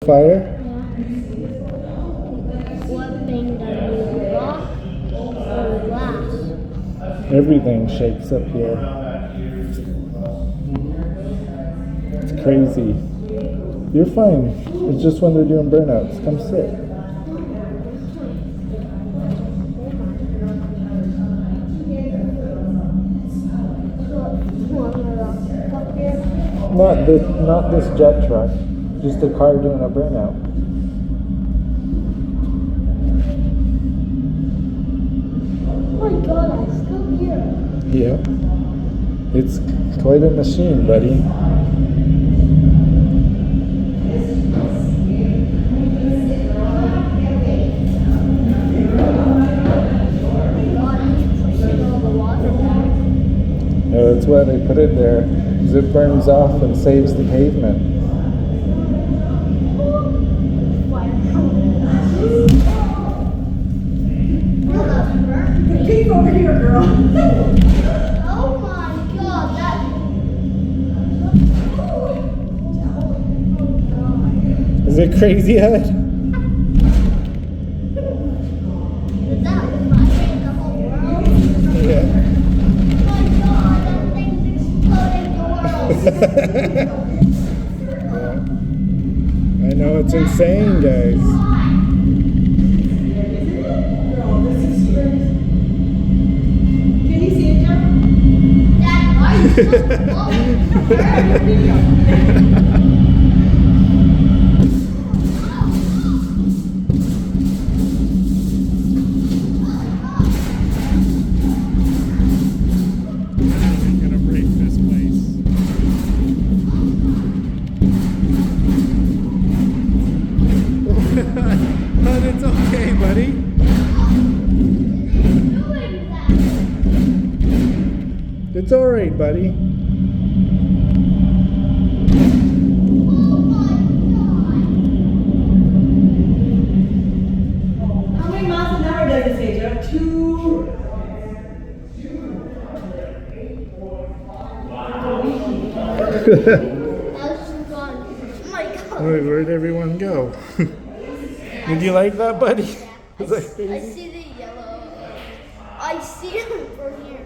Fire? What thing does it rock or glass? Everything shakes up here. It's crazy. You're fine. It's just when they're doing burnouts. Come sit. Not this jet truck. Just a car doing a burnout. Oh my god, I still hear it. Yeah. It's quite a machine, buddy. Yeah, that's why they put it there, because it burns off and saves the pavement. Keep over here, girl. Oh my god, Is it crazy, Ed? Is that vibrating the whole world? Yeah. Oh my god, that thing's exploding the world. I know, it's insane, guys. Can you see it, John? Dad, why are you so I'm gonna break this place. But it's okay, buddy. It's alright, buddy. How many miles an hour does it say, Joe? 2. Where'd everyone go? Did you like that, buddy? I see the yellow. I see him from here.